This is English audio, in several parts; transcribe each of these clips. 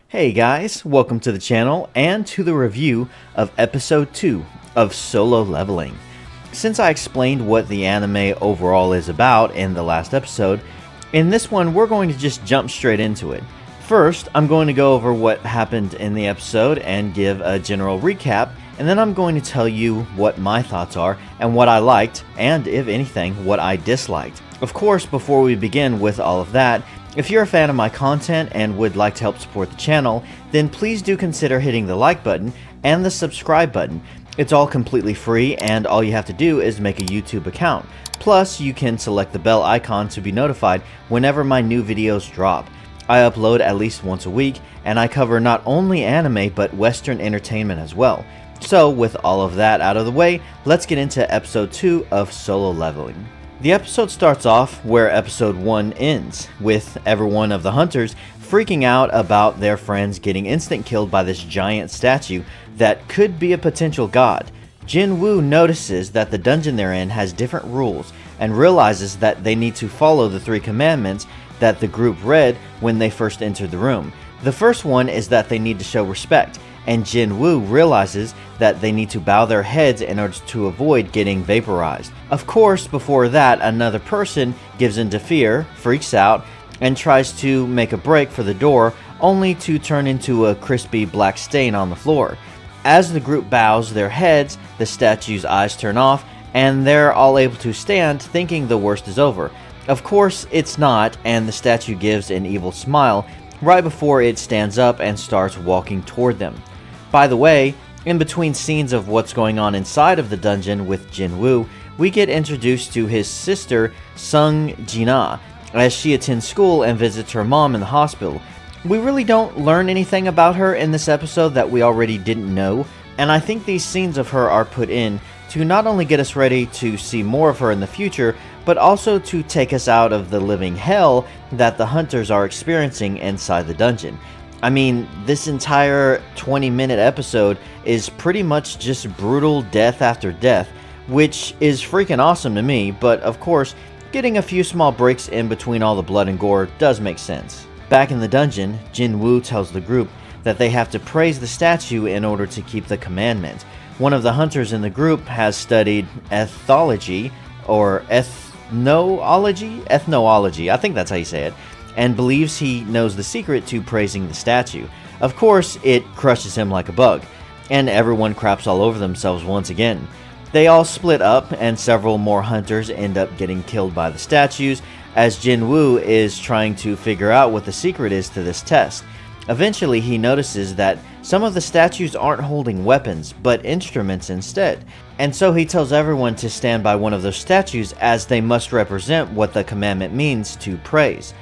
Hey guys, welcome to the channel and to the review of episode 2 of Solo Leveling. Since I explained what the anime overall is about in the last episode, in this one we're going to just jump straight into it. First, I'm going to go over what happened in the episode and give a general recap, and then I'm going to tell you what my thoughts are and what I liked, and if anything, what I disliked. Of course, before we begin with all of that, if you're a fan of my content and would like to help support the channel, then please do consider hitting the like button and the subscribe button. It's all completely free and all you have to do is make a YouTube account. Plus, you can select the bell icon to be notified whenever my new videos drop. I upload at least once a week and I cover not only anime but Western entertainment as well. So with all of that out of the way, let's get into episode 2 of Solo Leveling. The episode starts off where episode 1 ends, with every one of the hunters freaking out about their friends getting instant killed by this giant statue that could be a potential god. Jin-woo notices that the dungeon they're in has different rules and realizes that they need to follow the 3 commandments that the group read when they first entered the room. The first one is that they need to show respect, and Jin-woo realizes that they need to bow their heads in order to avoid getting vaporized. Of course, before that, another person gives in to fear, freaks out, and tries to make a break for the door, only to turn into a crispy black stain on the floor. As the group bows their heads, the statue's eyes turn off, and they're all able to stand, thinking the worst is over. Of course, it's not, and the statue gives an evil smile right before it stands up and starts walking toward them. By the way, in between scenes of what's going on inside of the dungeon with Jin-woo, we get introduced to his sister, Sung Jin-ah, as she attends school and visits her mom in the hospital. We really don't learn anything about her in this episode that we already didn't know, and I think these scenes of her are put in to not only get us ready to see more of her in the future, but also to take us out of the living hell that the hunters are experiencing inside the dungeon. I mean, this entire 20-minute episode is pretty much just brutal death after death, which is freaking awesome to me, but of course, getting a few small breaks in between all the blood and gore does make sense. Back in the dungeon, Jin-woo tells the group that they have to praise the statue in order to keep the commandment. One of the hunters in the group has studied ethology, or ethnology, I think that's how you say it, and believes he knows the secret to praising the statue. Of course, it crushes him like a bug, and everyone craps all over themselves once again. They all split up, and several more hunters end up getting killed by the statues, as Jin-woo is trying to figure out what the secret is to this test. Eventually, he notices that some of the statues aren't holding weapons, but instruments instead, and so he tells everyone to stand by one of those statues as they must represent what the commandment means to praise.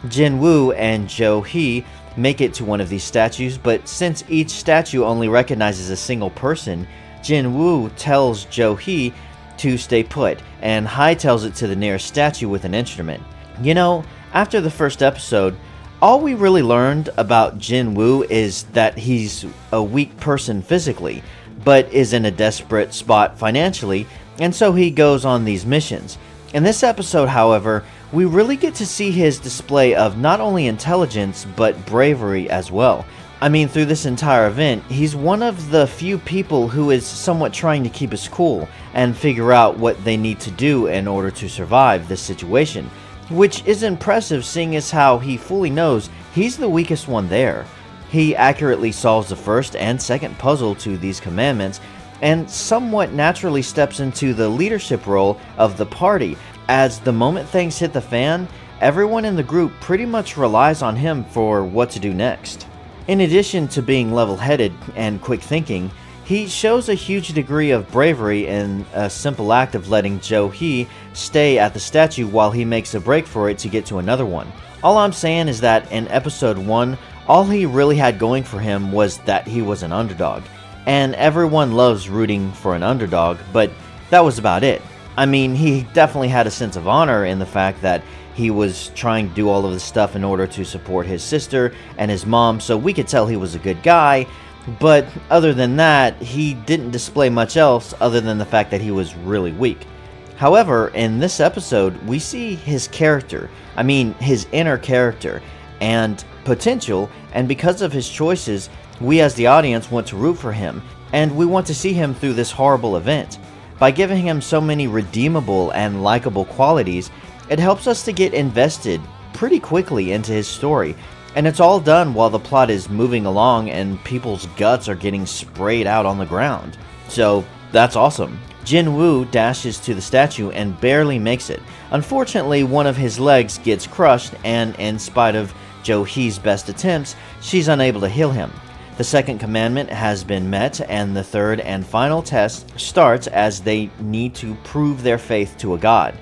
Jin-woo and Joo-hee make it to one of these statues, but since each statue only recognizes a single person, Jin-woo tells Joo-hee to stay put, and Hae tells it to the nearest statue with an instrument. You know, after the first episode, all we really learned about Jin-woo is that he's a weak person physically, but is in a desperate spot financially, and so he goes on these missions. In this episode, however, we really get to see his display of not only intelligence, but bravery as well. I mean, through this entire event, he's one of the few people who is somewhat trying to keep his cool and figure out what they need to do in order to survive this situation, which is impressive seeing as how he fully knows he's the weakest one there. He accurately solves the first and second puzzle to these commandments, and somewhat naturally steps into the leadership role of the party, as the moment things hit the fan, everyone in the group pretty much relies on him for what to do next. In addition to being level-headed and quick thinking, he shows a huge degree of bravery in a simple act of letting Joo-hee stay at the statue while he makes a break for it to get to another one. All I'm saying is that in episode 1, all he really had going for him was that he was an underdog. And everyone loves rooting for an underdog, but that was about it. I mean, he definitely had a sense of honor in the fact that he was trying to do all of this stuff in order to support his sister and his mom, so we could tell he was a good guy, but other than that, he didn't display much else other than the fact that he was really weak. However, in this episode, we see his character, his inner character, and potential, and because of his choices, we as the audience want to root for him, and we want to see him through this horrible event. By giving him so many redeemable and likable qualities, it helps us to get invested pretty quickly into his story, and it's all done while the plot is moving along and people's guts are getting sprayed out on the ground. So that's awesome. Jin-woo dashes to the statue and barely makes it. Unfortunately, one of his legs gets crushed, and in spite of Joo-hee's best attempts, she's unable to heal him. The second commandment has been met, and the third and final test starts as they need to prove their faith to a god.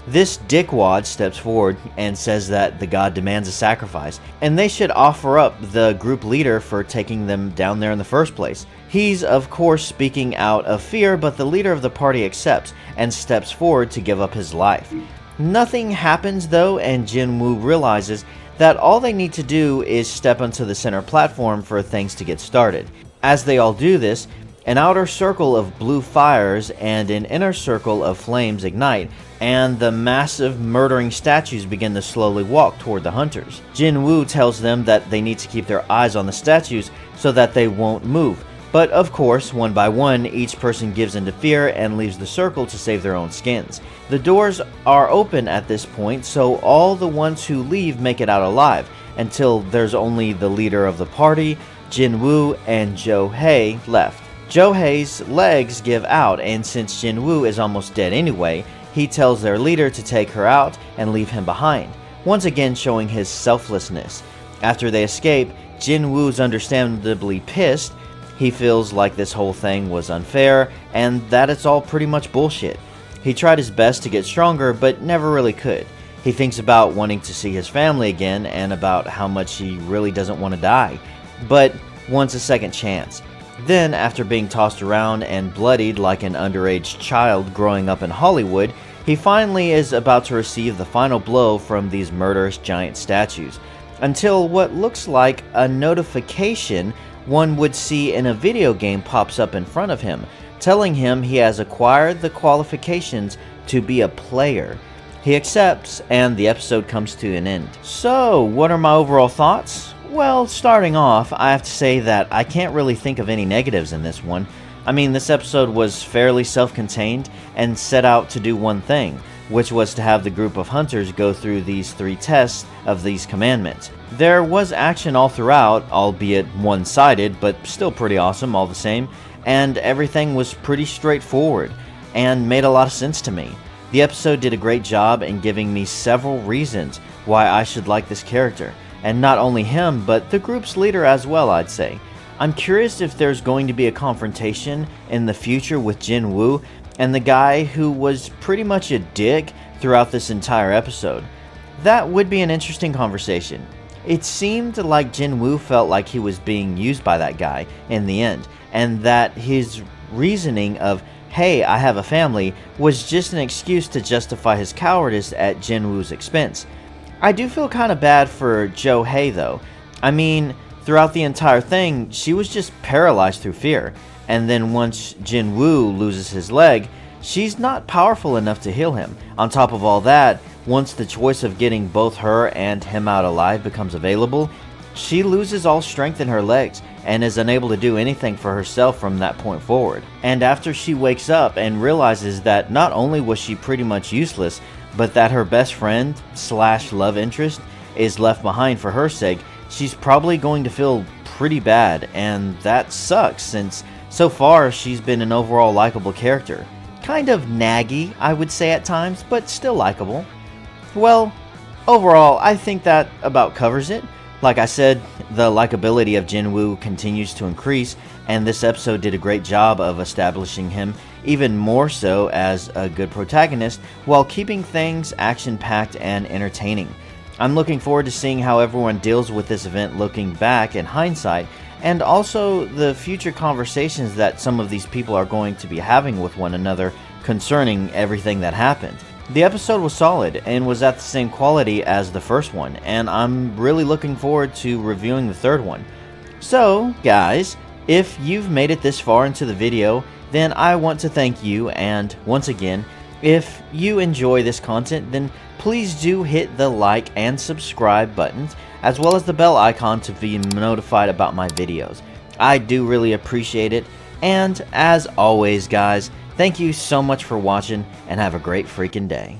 This dickwad steps forward and says that the god demands a sacrifice, and they should offer up the group leader for taking them down there in the first place. He's of course speaking out of fear, but the leader of the party accepts and steps forward to give up his life. Nothing happens though, and Jin-woo realizes that all they need to do is step onto the center platform for things to get started. As they all do this, an outer circle of blue fires and an inner circle of flames ignite, and the massive murdering statues begin to slowly walk toward the hunters. Jin-woo tells them that they need to keep their eyes on the statues so that they won't move, but of course, one by one, each person gives into fear and leaves the circle to save their own skins. The doors are open at this point, so all the ones who leave make it out alive, until there's only the leader of the party, Jin-woo, and Joo-hee left. Joo-hee's legs give out, and since Jin-woo is almost dead anyway, he tells their leader to take her out and leave him behind, once again showing his selflessness. After they escape, Jin-woo's understandably pissed. He feels like this whole thing was unfair, and that it's all pretty much bullshit. He tried his best to get stronger, but never really could. He thinks about wanting to see his family again, and about how much he really doesn't want to die, but wants a second chance. Then, after being tossed around and bloodied like an underage child growing up in Hollywood, he finally is about to receive the final blow from these murderous giant statues, until what looks like a notification one would see in a video game pops up in front of him, telling him he has acquired the qualifications to be a player. He accepts, and the episode comes to an end. So, what are my overall thoughts? Well, starting off, I have to say that I can't really think of any negatives in this one. I mean, this episode was fairly self-contained and set out to do one thing, which was to have the group of hunters go through these 3 tests of these commandments. There was action all throughout, albeit one-sided, but still pretty awesome all the same, and everything was pretty straightforward, and made a lot of sense to me. The episode did a great job in giving me several reasons why I should like this character, and not only him, but the group's leader as well, I'd say. I'm curious if there's going to be a confrontation in the future with Jin-woo and the guy who was pretty much a dick throughout this entire episode. That would be an interesting conversation. It seemed like Jin-woo felt like he was being used by that guy in the end, and that his reasoning of, hey, I have a family, was just an excuse to justify his cowardice at Jin-woo's expense. I do feel kind of bad for Joo-hee though. I mean, throughout the entire thing, she was just paralyzed through fear, and then once Jin-woo loses his leg, she's not powerful enough to heal him. On top of all that, once the choice of getting both her and him out alive becomes available, she loses all strength in her legs and is unable to do anything for herself from that point forward. And after she wakes up and realizes that not only was she pretty much useless, but that her best friend / love interest is left behind for her sake, she's probably going to feel pretty bad, and that sucks since so far she's been an overall likable character. Kind of naggy, I would say at times, but still likable. Well, overall, I think that about covers it. Like I said, the likability of Jin-woo continues to increase, and this episode did a great job of establishing him even more so as a good protagonist while keeping things action-packed and entertaining. I'm looking forward to seeing how everyone deals with this event looking back in hindsight, and also the future conversations that some of these people are going to be having with one another concerning everything that happened. The episode was solid and was at the same quality as the first one, and I'm really looking forward to reviewing the third one. So, guys, if you've made it this far into the video, then I want to thank you, and once again, If you enjoy this content, then please do hit the like and subscribe buttons, as well as the bell icon to be notified about my videos. I do really appreciate it, and as always guys, thank you so much for watching, and have a great freaking day.